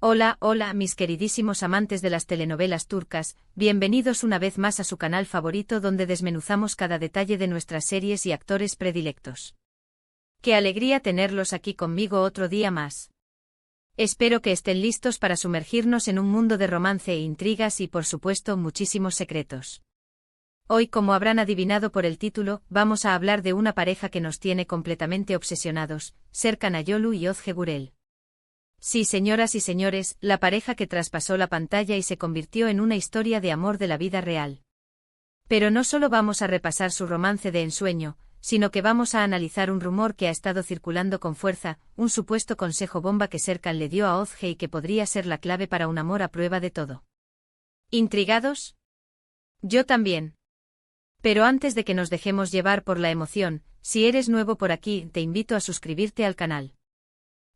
Hola, hola, mis queridísimos amantes de las telenovelas turcas, bienvenidos una vez más a su canal favorito donde desmenuzamos cada detalle de nuestras series y actores predilectos. ¡Qué alegría tenerlos aquí conmigo otro día más! Espero que estén listos para sumergirnos en un mundo de romance e intrigas y, por supuesto, muchísimos secretos. Hoy, como habrán adivinado por el título, vamos a hablar de una pareja que nos tiene completamente obsesionados, Serkan Ayolu y Özge Gürel. Sí, señoras y señores, la pareja que traspasó la pantalla y se convirtió en una historia de amor de la vida real. Pero no solo vamos a repasar su romance de ensueño, sino que vamos a analizar un rumor que ha estado circulando con fuerza, un supuesto consejo bomba que Serkan le dio a Özge y que podría ser la clave para un amor a prueba de todo. ¿Intrigados? Yo también. Pero antes de que nos dejemos llevar por la emoción, si eres nuevo por aquí, te invito a suscribirte al canal.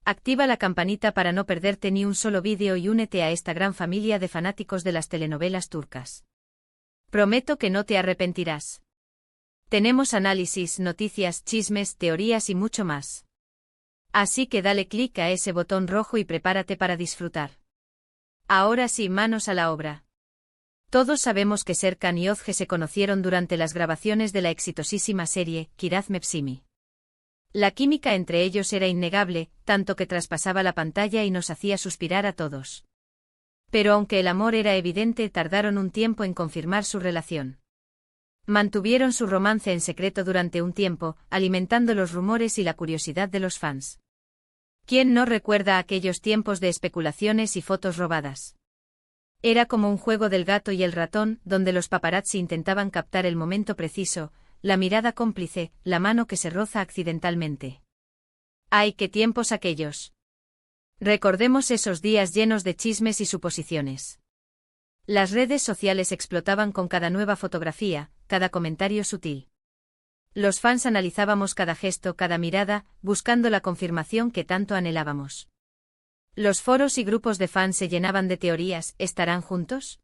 Activa la campanita para no perderte ni un solo vídeo y únete a esta gran familia de fanáticos de las telenovelas turcas. Prometo que no te arrepentirás. Tenemos análisis, noticias, chismes, teorías y mucho más. Así que dale clic a ese botón rojo y prepárate para disfrutar. Ahora sí, manos a la obra. Todos sabemos que Serkan y Özge se conocieron durante las grabaciones de la exitosísima serie Kiraz Mevsimi. La química entre ellos era innegable, tanto que traspasaba la pantalla y nos hacía suspirar a todos. Pero aunque el amor era evidente, tardaron un tiempo en confirmar su relación. Mantuvieron su romance en secreto durante un tiempo, alimentando los rumores y la curiosidad de los fans. ¿Quién no recuerda aquellos tiempos de especulaciones y fotos robadas? Era como un juego del gato y el ratón, donde los paparazzi intentaban captar el momento preciso, la mirada cómplice, la mano que se roza accidentalmente. ¡Ay, qué tiempos aquellos! Recordemos esos días llenos de chismes y suposiciones. Las redes sociales explotaban con cada nueva fotografía, cada comentario sutil. Los fans analizábamos cada gesto, cada mirada, buscando la confirmación que tanto anhelábamos. Los foros y grupos de fans se llenaban de teorías. ¿Estarán juntos?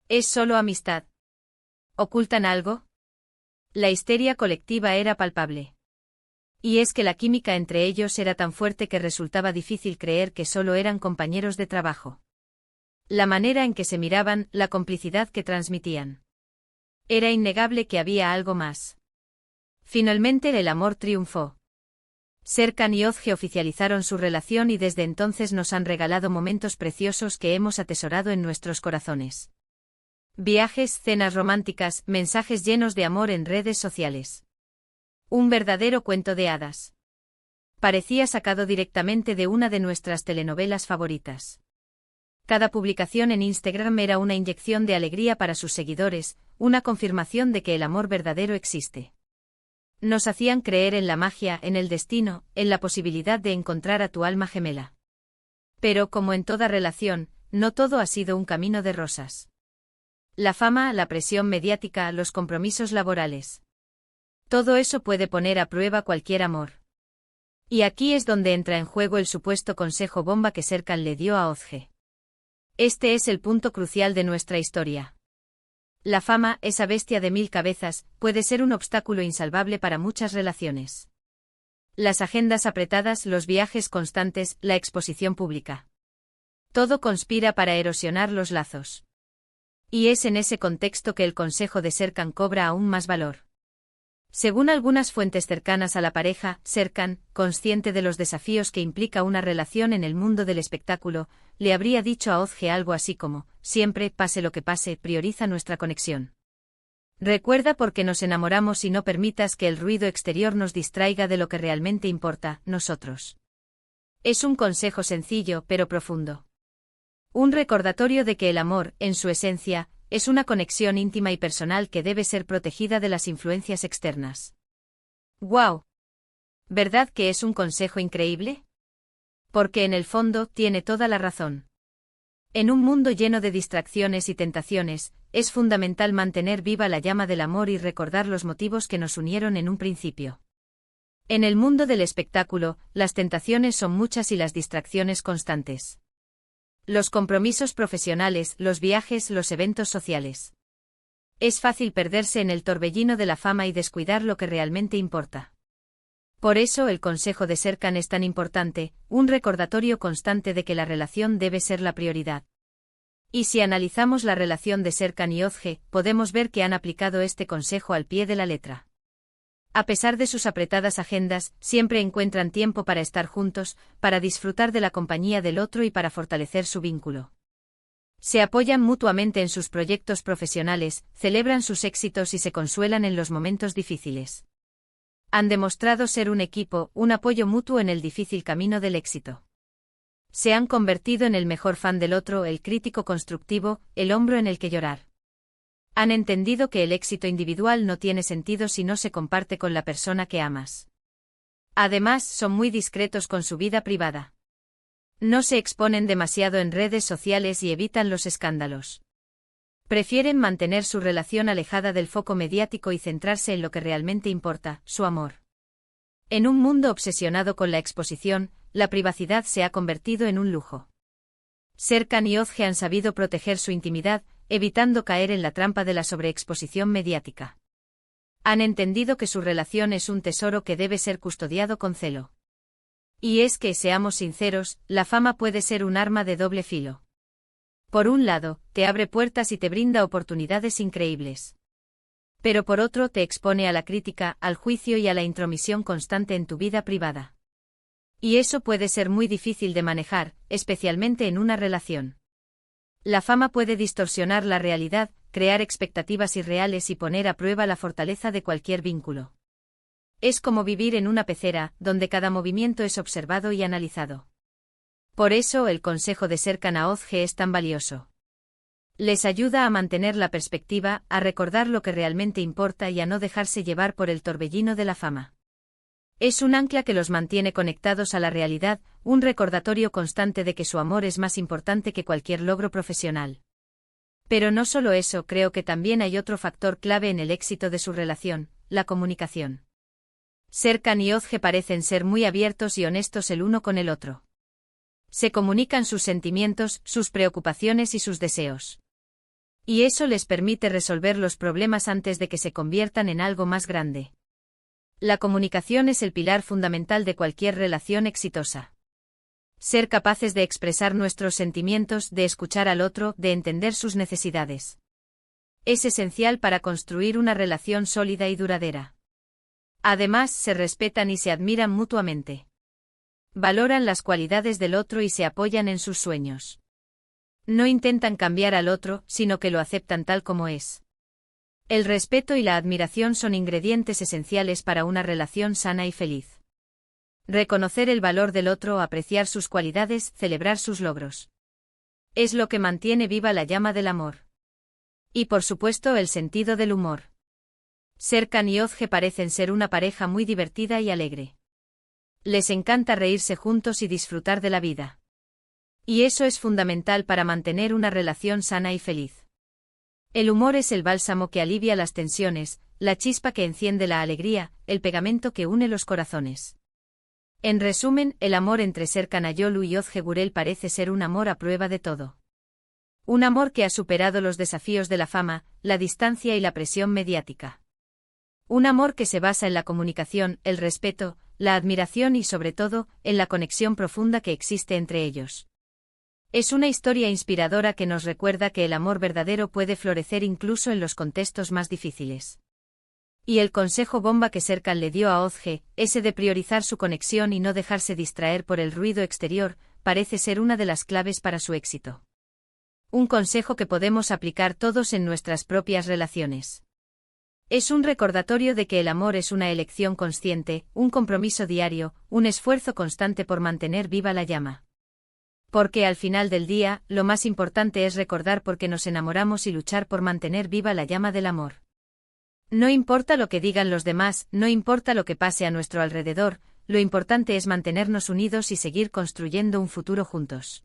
¿Es solo amistad? ¿Ocultan algo? La histeria colectiva era palpable. Y es que la química entre ellos era tan fuerte que resultaba difícil creer que solo eran compañeros de trabajo. La manera en que se miraban, la complicidad que transmitían. Era innegable que había algo más. Finalmente el amor triunfó. Serkan y Özge oficializaron su relación y desde entonces nos han regalado momentos preciosos que hemos atesorado en nuestros corazones. Viajes, cenas románticas, mensajes llenos de amor en redes sociales. Un verdadero cuento de hadas. Parecía sacado directamente de una de nuestras telenovelas favoritas. Cada publicación en Instagram era una inyección de alegría para sus seguidores, una confirmación de que el amor verdadero existe. Nos hacían creer en la magia, en el destino, en la posibilidad de encontrar a tu alma gemela. Pero como en toda relación, no todo ha sido un camino de rosas. La fama, la presión mediática, los compromisos laborales. Todo eso puede poner a prueba cualquier amor. Y aquí es donde entra en juego el supuesto consejo bomba que Serkan le dio a Özge. Este es el punto crucial de nuestra historia. La fama, esa bestia de 1000 cabezas, puede ser un obstáculo insalvable para muchas relaciones. Las agendas apretadas, los viajes constantes, la exposición pública. Todo conspira para erosionar los lazos. Y es en ese contexto que el consejo de Serkan cobra aún más valor. Según algunas fuentes cercanas a la pareja, Serkan, consciente de los desafíos que implica una relación en el mundo del espectáculo, le habría dicho a Özge algo así como: siempre, pase lo que pase, prioriza nuestra conexión. Recuerda por qué nos enamoramos y no permitas que el ruido exterior nos distraiga de lo que realmente importa, nosotros. Es un consejo sencillo pero profundo. Un recordatorio de que el amor, en su esencia, es una conexión íntima y personal que debe ser protegida de las influencias externas. ¡Guau! ¿Verdad que es un consejo increíble? Porque en el fondo tiene toda la razón. En un mundo lleno de distracciones y tentaciones, es fundamental mantener viva la llama del amor y recordar los motivos que nos unieron en un principio. En el mundo del espectáculo, las tentaciones son muchas y las distracciones constantes. Los compromisos profesionales, los viajes, los eventos sociales. Es fácil perderse en el torbellino de la fama y descuidar lo que realmente importa. Por eso el consejo de Serkan es tan importante, un recordatorio constante de que la relación debe ser la prioridad. Y si analizamos la relación de Serkan y Özge, podemos ver que han aplicado este consejo al pie de la letra. A pesar de sus apretadas agendas, siempre encuentran tiempo para estar juntos, para disfrutar de la compañía del otro y para fortalecer su vínculo. Se apoyan mutuamente en sus proyectos profesionales, celebran sus éxitos y se consuelan en los momentos difíciles. Han demostrado ser un equipo, un apoyo mutuo en el difícil camino del éxito. Se han convertido en el mejor fan del otro, el crítico constructivo, el hombro en el que llorar. Han entendido que el éxito individual no tiene sentido si no se comparte con la persona que amas. Además, son muy discretos con su vida privada. No se exponen demasiado en redes sociales y evitan los escándalos. Prefieren mantener su relación alejada del foco mediático y centrarse en lo que realmente importa, su amor. En un mundo obsesionado con la exposición, la privacidad se ha convertido en un lujo. Serkan y Özge han sabido proteger su intimidad, evitando caer en la trampa de la sobreexposición mediática. Han entendido que su relación es un tesoro que debe ser custodiado con celo. Y es que, seamos sinceros, la fama puede ser un arma de doble filo. Por un lado, te abre puertas y te brinda oportunidades increíbles. Pero por otro, te expone a la crítica, al juicio y a la intromisión constante en tu vida privada. Y eso puede ser muy difícil de manejar, especialmente en una relación. La fama puede distorsionar la realidad, crear expectativas irreales y poner a prueba la fortaleza de cualquier vínculo. Es como vivir en una pecera, donde cada movimiento es observado y analizado. Por eso el consejo de Serkan a Özge es tan valioso. Les ayuda a mantener la perspectiva, a recordar lo que realmente importa y a no dejarse llevar por el torbellino de la fama. Es un ancla que los mantiene conectados a la realidad, un recordatorio constante de que su amor es más importante que cualquier logro profesional. Pero no solo eso, creo que también hay otro factor clave en el éxito de su relación, la comunicación. Serkan y Özge parecen ser muy abiertos y honestos el uno con el otro. Se comunican sus sentimientos, sus preocupaciones y sus deseos. Y eso les permite resolver los problemas antes de que se conviertan en algo más grande. La comunicación es el pilar fundamental de cualquier relación exitosa. Ser capaces de expresar nuestros sentimientos, de escuchar al otro, de entender sus necesidades. Es esencial para construir una relación sólida y duradera. Además, se respetan y se admiran mutuamente. Valoran las cualidades del otro y se apoyan en sus sueños. No intentan cambiar al otro, sino que lo aceptan tal como es. El respeto y la admiración son ingredientes esenciales para una relación sana y feliz. Reconocer el valor del otro, apreciar sus cualidades, celebrar sus logros. Es lo que mantiene viva la llama del amor. Y por supuesto el sentido del humor. Serkan y Özge parecen ser una pareja muy divertida y alegre. Les encanta reírse juntos y disfrutar de la vida. Y eso es fundamental para mantener una relación sana y feliz. El humor es el bálsamo que alivia las tensiones, la chispa que enciende la alegría, el pegamento que une los corazones. En resumen, el amor entre Serkan Ayolu y Özge Gürel parece ser un amor a prueba de todo. Un amor que ha superado los desafíos de la fama, la distancia y la presión mediática. Un amor que se basa en la comunicación, el respeto, la admiración y sobre todo, en la conexión profunda que existe entre ellos. Es una historia inspiradora que nos recuerda que el amor verdadero puede florecer incluso en los contextos más difíciles. Y el consejo bomba que Serkan le dio a Özge, ese de priorizar su conexión y no dejarse distraer por el ruido exterior, parece ser una de las claves para su éxito. Un consejo que podemos aplicar todos en nuestras propias relaciones. Es un recordatorio de que el amor es una elección consciente, un compromiso diario, un esfuerzo constante por mantener viva la llama. Porque al final del día, lo más importante es recordar por qué nos enamoramos y luchar por mantener viva la llama del amor. No importa lo que digan los demás, no importa lo que pase a nuestro alrededor, lo importante es mantenernos unidos y seguir construyendo un futuro juntos.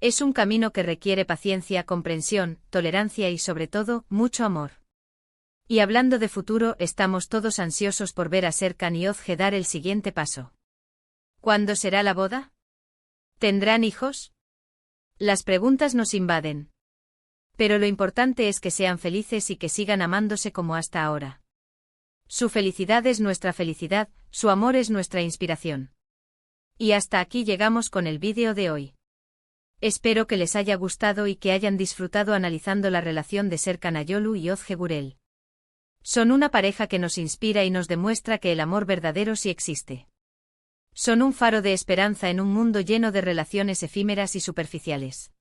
Es un camino que requiere paciencia, comprensión, tolerancia y sobre todo, mucho amor. Y hablando de futuro, estamos todos ansiosos por ver a Serkan y Özge dar el siguiente paso. ¿Cuándo será la boda? ¿Tendrán hijos? Las preguntas nos invaden. Pero lo importante es que sean felices y que sigan amándose como hasta ahora. Su felicidad es nuestra felicidad, su amor es nuestra inspiración. Y hasta aquí llegamos con el vídeo de hoy. Espero que les haya gustado y que hayan disfrutado analizando la relación de Serkan Ayolu y Ozge Gürel. Son una pareja que nos inspira y nos demuestra que el amor verdadero sí existe. Son un faro de esperanza en un mundo lleno de relaciones efímeras y superficiales.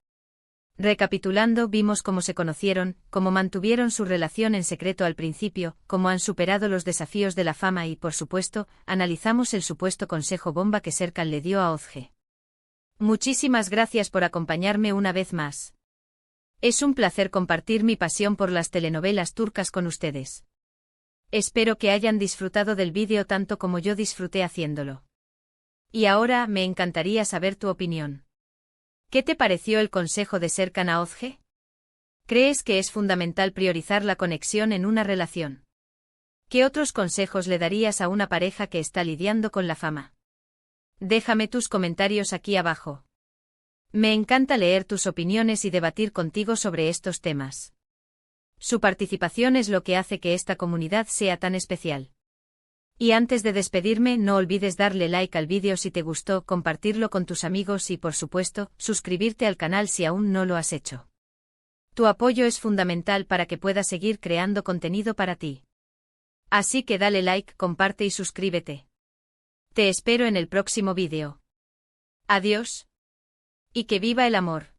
Recapitulando, vimos cómo se conocieron, cómo mantuvieron su relación en secreto al principio, cómo han superado los desafíos de la fama y, por supuesto, analizamos el supuesto consejo bomba que Serkan le dio a Ozge. Muchísimas gracias por acompañarme una vez más. Es un placer compartir mi pasión por las telenovelas turcas con ustedes. Espero que hayan disfrutado del vídeo tanto como yo disfruté haciéndolo. Y ahora me encantaría saber tu opinión. ¿Qué te pareció el consejo de Serkan a Ozge? ¿Crees que es fundamental priorizar la conexión en una relación? ¿Qué otros consejos le darías a una pareja que está lidiando con la fama? Déjame tus comentarios aquí abajo. Me encanta leer tus opiniones y debatir contigo sobre estos temas. Su participación es lo que hace que esta comunidad sea tan especial. Y antes de despedirme, no olvides darle like al vídeo si te gustó, compartirlo con tus amigos y, por supuesto, suscribirte al canal si aún no lo has hecho. Tu apoyo es fundamental para que pueda seguir creando contenido para ti. Así que dale like, comparte y suscríbete. Te espero en el próximo vídeo. Adiós. Y que viva el amor.